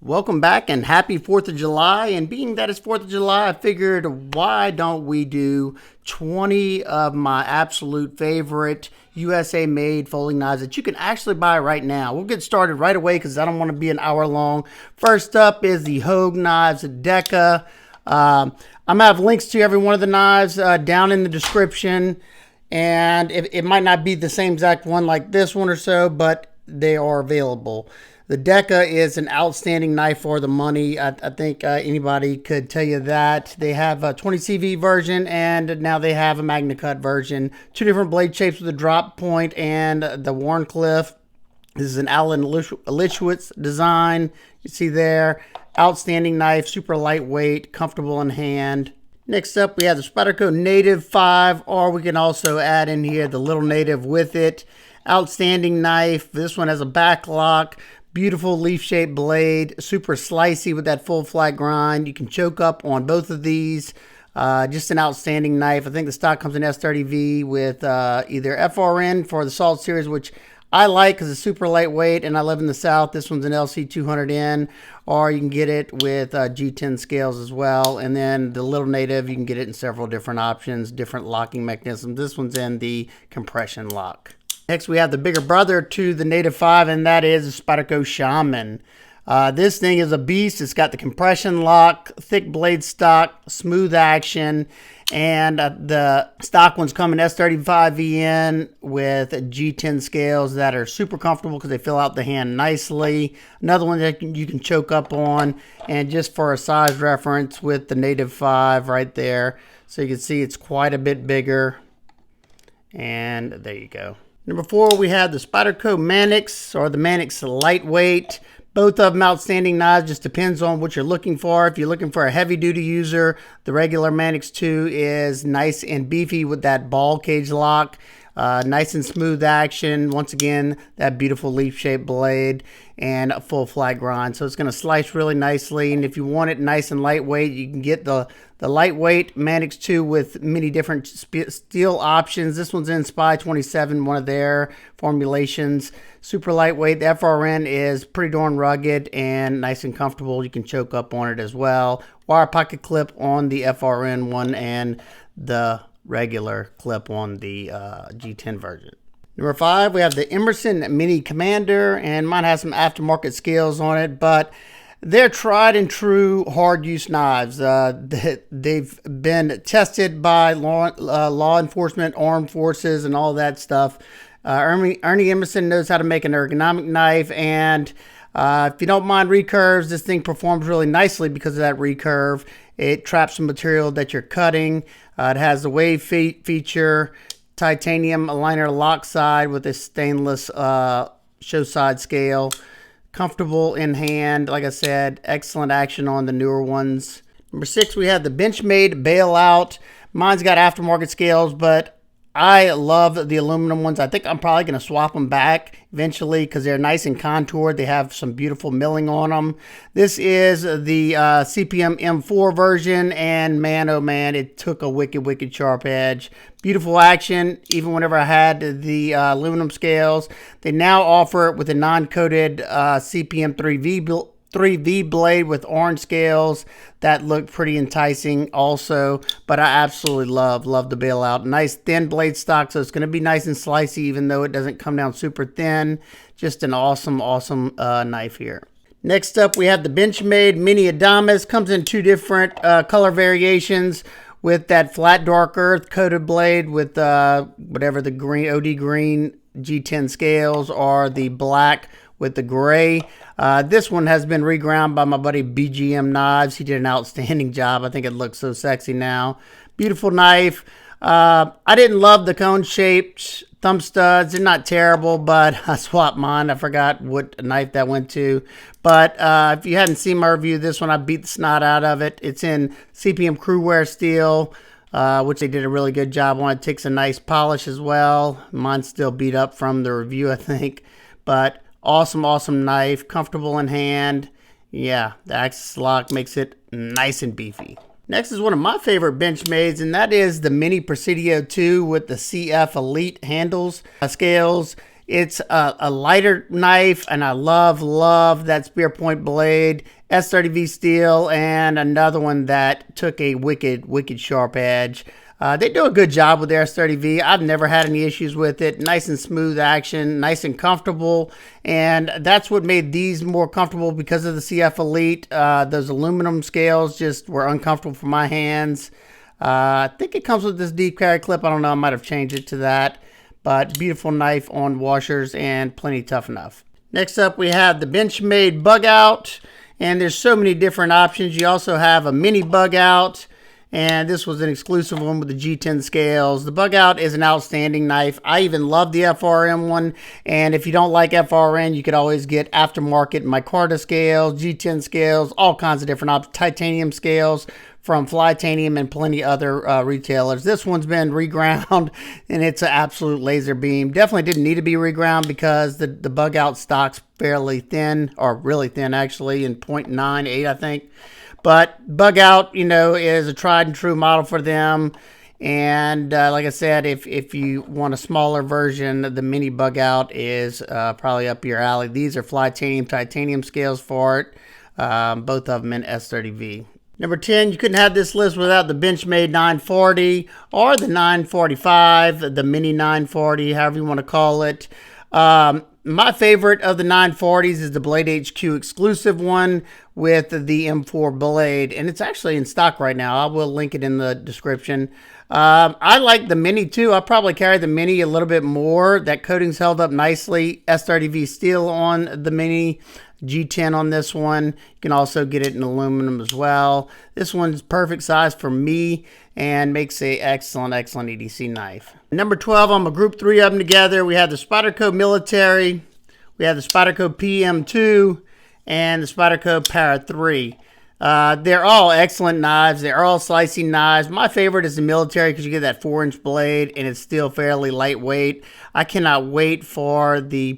Welcome back and happy 4th of July. And being that it's 4th of July, I figured why don't we do 20 of my absolute favorite USA made folding knives that you can actually buy right now. We'll get started right away because I don't want to be an hour long. First up is the Hogue Deka. I'm going to have links to every one of the knives down in the description. And it might not be the same exact one like this one or so, but they are available. The Deka is an outstanding knife for the money. I think anybody could tell you that. They have a 20 CV version and now they have a Magna Cut version. Two different blade shapes with a drop point and the Warncliffe. This is an Alan Lischwitz design. You see there. Outstanding knife, super lightweight, comfortable in hand. Next up, we have the Spyderco Native 5, or we can also add in here the Little Native with it. Outstanding knife. This one has a back lock. Beautiful leaf-shaped blade, super slicey with that full flat grind. You can choke up on both of these. Just an outstanding knife. I think the stock comes in S30V with either FRN for the Salt series, which I like because it's super lightweight and I live in the South. This one's an LC200N, or you can get it with G10 scales as well. And then the Little Native, you can get it in several different options, different locking mechanisms. This one's in the compression lock. Next, we have the bigger brother to the Native 5, and that is the Spyderco Shaman. This thing is a beast. It's got the compression lock, thick blade stock, smooth action, and the stock ones come in S35VN with G10 scales that are super comfortable because they fill out the hand nicely. Another one that you can choke up on, and just for a size reference with the Native 5 right there. So you can see it's quite a bit bigger, and there you go. Number 4, we have the Spyderco Manix, or the Manix Lightweight. Both of them outstanding knives, just depends on what you're looking for. If you're looking for a heavy-duty user, the regular Manix 2 is nice and beefy with that ball cage lock. Nice and smooth action. Once again, that beautiful leaf-shaped blade and a full flat grind. So it's going to slice really nicely. And if you want it nice and lightweight, you can get the lightweight Manix 2 with many different steel options. This one's in Spy 27, one of their formulations. Super lightweight. The FRN is pretty darn rugged and nice and comfortable. You can choke up on it as well. Wire pocket clip on the FRN one and the regular clip on the G10 version. Number 5, we have the Emerson Mini Commander, and mine has some aftermarket scales on it, but they're tried and true hard use knives. They've been tested by law enforcement, armed forces, and all that stuff. Ernie Emerson knows how to make an ergonomic knife, and if you don't mind recurves, this thing performs really nicely because of that recurve. It traps the material that you're cutting. It has the wave feature, titanium aligner lock side with a stainless show side scale. Comfortable in hand. Like I said, excellent action on the newer ones. Number 6, we have the Benchmade Bailout. Mine's got aftermarket scales, but I love the aluminum ones. I think I'm probably going to swap them back eventually because they're nice and contoured. They have some beautiful milling on them. This is the CPM M4 version, and man, oh man, it took a wicked sharp edge. Beautiful action, even whenever I had the aluminum scales. They now offer it with a non-coated CPM 3V blade with orange scales that look pretty enticing also, but I absolutely love the Bailout. Nice thin blade stock, so it's going to be nice and slicey even though it doesn't come down super thin. Just an awesome knife here. Next up, we have the Benchmade Mini Adamas. Comes in 2 different color variations with that flat dark earth coated blade with whatever the green OD green G10 scales, or the black with the gray. This one has been reground by my buddy BGM Knives. He did an outstanding job. I think it looks so sexy now. Beautiful knife. I didn't love the cone-shaped thumb studs. They're not terrible, but I swapped mine. I forgot what knife that went to. But if you hadn't seen my review of this one, I beat the snot out of it. It's in CPM Crewwear steel, which they did a really good job on. It takes a nice polish as well. Mine's still beat up from the review, I think. But awesome knife, comfortable in hand. Yeah, the axis lock makes it nice and beefy. Next is one of my favorite Benchmades, and that is the Mini Presidio 2 with the CF Elite handles, scales. It's a lighter knife, and I love that spear point blade. S30V steel, and another one that took a wicked sharp edge. They do a good job with their S30V. I've never had any issues with it. Nice and smooth action, nice and comfortable. And that's what made these more comfortable because of the CF Elite. Those aluminum scales just were uncomfortable for my hands. I think it comes with this deep carry clip. I don't know, I might have changed it to that. But beautiful knife on washers and plenty tough enough. Next up, we have the Benchmade Bugout. And there's so many different options. You also have a mini Bugout. And this was an exclusive one with the G10 scales. The Bugout is an outstanding knife. I even love the FRN one. And if you don't like FRN, you could always get aftermarket micarta scales, G10 scales, all kinds of different options. Titanium scales from Flytanium and plenty other retailers. This one's been reground, and it's an absolute laser beam. Definitely didn't need to be reground because the Bugout stock's fairly thin, or really thin actually, in 0.98 I think. But Bugout, you know, is a tried and true model for them. And like I said, if you want a smaller version, the mini Bugout is probably up your alley. These are Flytanium, titanium scales for it. Both of them in S30V. Number 10, you couldn't have this list without the Benchmade 940 or the 945, the mini 940, however you want to call it. My favorite of the 940s is the Blade HQ exclusive one with the M4 blade, and it's actually in stock right now. I will link it in the description. I like the mini too. I probably carry the mini a little bit more. That coating's held up nicely. S30V steel on the mini. G10 on this one. You can also get it in aluminum as well. This one's perfect size for me and makes a excellent EDC knife. Number 12, I'm gonna group 3 of them together. We have the Spyderco Military, we have the Spyderco PM2, and the Spyderco Para 3. They're all excellent knives. They're all slicing knives. My favorite is the Military because you get that 4-inch blade and it's still fairly lightweight. I cannot wait for the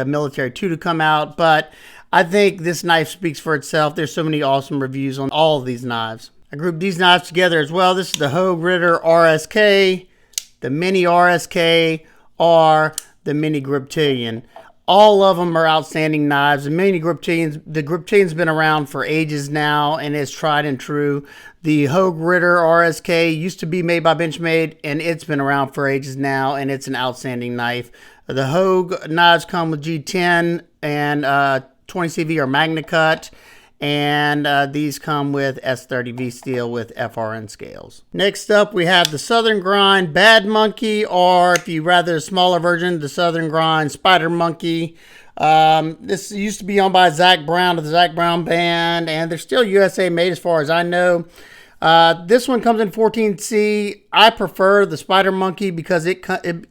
Military 2 to come out, but I think this knife speaks for itself. There's so many awesome reviews on all of these knives. I grouped these knives together as well. This is the Hogue Ritter RSK, the Mini RSK, or the Mini Griptilian. All of them are outstanding knives. The Griptilian's been around for ages now and is tried and true. The Hogue Ritter RSK used to be made by Benchmade, and it's been around for ages now, and it's an outstanding knife. The Hogue knives come with G10 and 20 CV or Magna Cut, and these come with S30V steel with FRN scales. Next up, we have the Southern Grind Bad Monkey, or if you rather a smaller version, the Southern Grind Spider Monkey. This used to be owned by Zach Brown of the Zach Brown Band, and they're still USA made as far as I know. This one comes in 14C. I prefer the Spider Monkey because it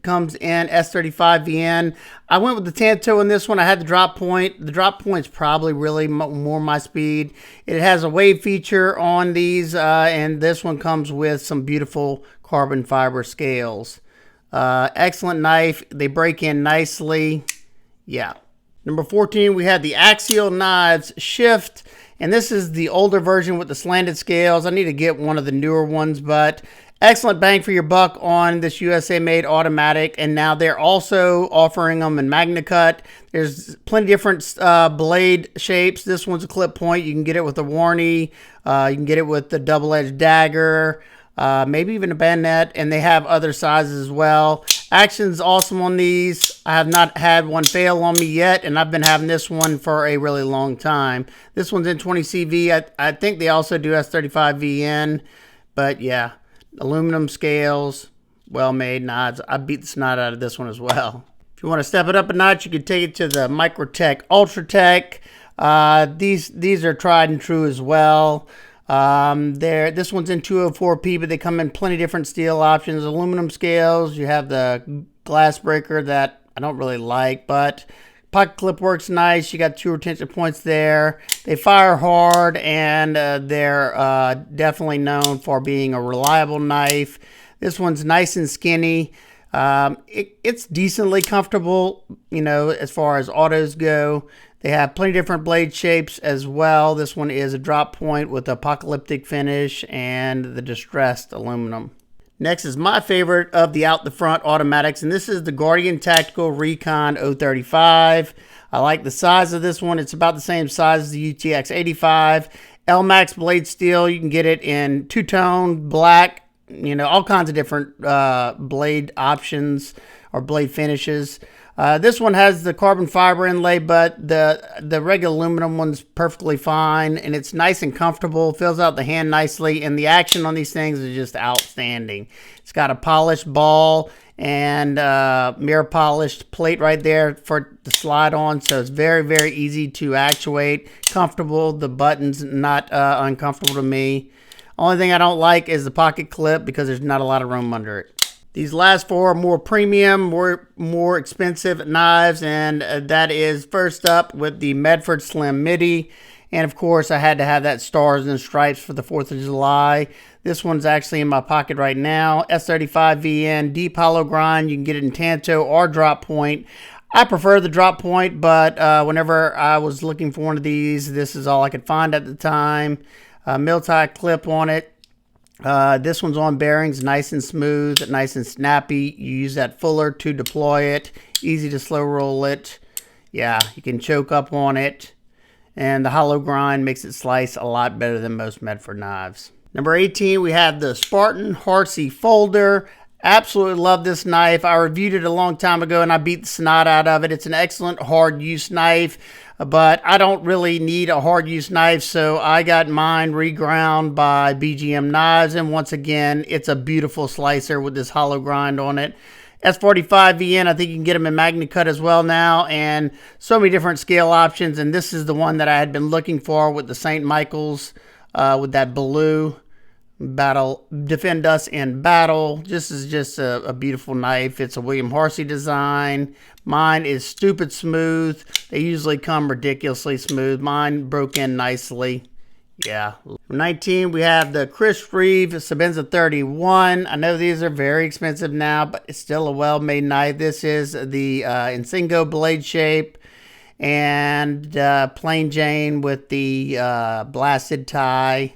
comes in S35 VN. I went with the Tanto in this one. I had the drop point. The drop point's probably really more my speed. It has a wave feature on these, and this one comes with some beautiful carbon fiber scales. Excellent knife. They break in nicely. Yeah. Number 14, we had the Axial knives Shift. And this is the older version with the slanted scales. I need to get one of the newer ones, but excellent bang for your buck on this USA-made automatic. And now they're also offering them in Magna Cut. There's plenty of different blade shapes. This one's a clip point. You can get it with a Warney. You can get it with the double-edged dagger. Maybe even a bayonet, and they have other sizes as well. Action's awesome on these. I have not had one fail on me yet, and I've been having this one for a really long time. This one's in 20 CV. I think they also do S35 VN, but yeah, aluminum scales, well-made knives. I beat the snot out of this one as well. If you want to step it up a notch, you can take it to the Microtech Ultratech. These are tried and true as well. This one's in 204P, but they come in plenty of different steel options. Aluminum scales. You have the glass breaker that I don't really like, but pocket clip works nice. You got 2 retention points there. They fire hard, and they're definitely known for being a reliable knife. This one's nice and skinny. It's decently comfortable, you know, as far as autos go. They have plenty of different blade shapes as well. This one is a drop point with apocalyptic finish and the distressed aluminum. Next is my favorite of the out the front automatics, and this is the Guardian Tactical Recon 035. I like the size of this one. It's about the same size as the UTX 85. L-Max blade steel. You can get it in two-tone, black, all kinds of different blade options or blade finishes. This one has the carbon fiber inlay, but the regular aluminum one's perfectly fine, and it's nice and comfortable, fills out the hand nicely, and the action on these things is just outstanding. It's got a polished ball and mirror polished plate right there for the slide on, so it's very, very easy to actuate, comfortable. The button's not uncomfortable to me. Only thing I don't like is the pocket clip because there's not a lot of room under it. These last four are more premium, more expensive knives, and that is first up with the Medford Slim Midi. And of course, I had to have that stars and stripes for the 4th of July. This one's actually in my pocket right now. S35VN, deep hollow grind. You can get it in Tanto or drop point. I prefer the drop point, but whenever I was looking for one of these, this is all I could find at the time. Mil-tie clip on it. This one's on bearings, nice and smooth, nice and snappy. You use that fuller to deploy it. Easy to slow roll it. Yeah, you can choke up on it. And the hollow grind makes it slice a lot better than most Medford knives. Number 18, we have the Spartan Harsey folder. Absolutely love this knife. I reviewed it a long time ago and I beat the snot out of it. It's an excellent hard use knife, but I don't really need a hard use knife, so I got mine reground by BGM Knives, and once again, it's a beautiful slicer with this hollow grind on it. S45VN, I think you can get them in Magna Cut as well now, and so many different scale options, and this is the one that I had been looking for with the St. Michael's, with that blue. Battle, defend us in battle. This is just a beautiful knife. It's a William Harsey design. Mine is stupid smooth. They usually come ridiculously smooth. Mine broke in nicely. Yeah. 19, we have the Chris Reeve Sebenza 31. I know these are very expensive now, but it's still a well-made knife. This is the Insingo blade shape and plain Jane with the blasted tie.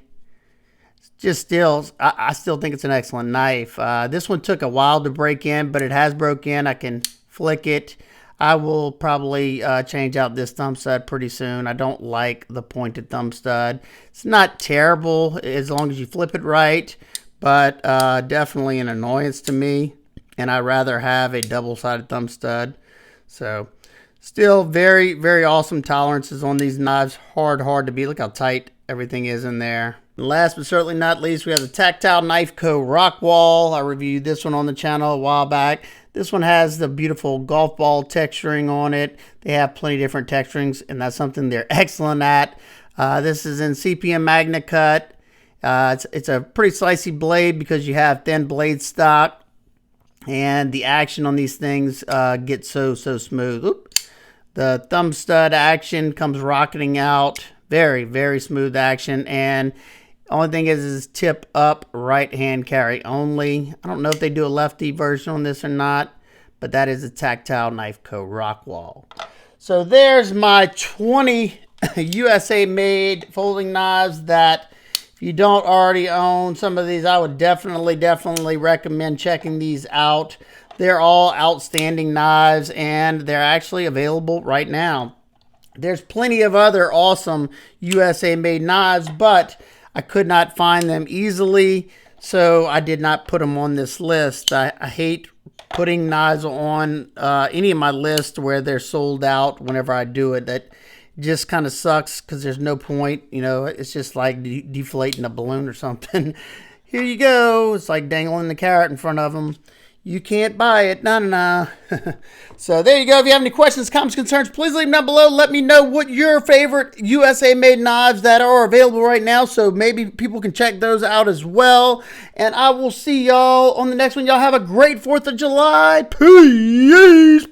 Just still, I still think it's an excellent knife. This one took a while to break in, but it has broke in. I can flick it. I will probably change out this thumb stud pretty soon. I don't like the pointed thumb stud. It's not terrible as long as you flip it right, but definitely an annoyance to me. And I'd rather have a double-sided thumb stud. So still very, very awesome tolerances on these knives. Hard to beat. Look how tight everything is in there. Last but certainly not least, we have the Tactile Knife Co. Rockwall. I reviewed this one on the channel a while back. This one has the beautiful golf ball texturing on it. They have plenty of different texturings, and that's something they're excellent at. This is in CPM Magna Cut. It's a pretty slicey blade because you have thin blade stock, and the action on these things gets so smooth. Oop. The thumb stud action comes rocketing out. Very, very smooth action, and only thing is tip up right hand carry only. I don't know if they do a lefty version on this or not, but that is a Tactile Knife Co. Rockwall. So there's my 20 USA made folding knives that if you don't already own some of these, I would definitely recommend checking these out. They're all outstanding knives and they're actually available right now. There's plenty of other awesome USA made knives, but I could not find them easily, so I did not put them on this list. I hate putting knives on any of my lists where they're sold out whenever I do it. That just kind of sucks because there's no point. It's just like deflating a balloon or something. Here you go. It's like dangling the carrot in front of them. You can't buy it. Nah. So there you go. If you have any questions, comments, concerns, please leave them down below. Let me know what your favorite USA made knives that are available right now, so maybe people can check those out as well. And I will see y'all on the next one. Y'all have a great 4th of July. Peace.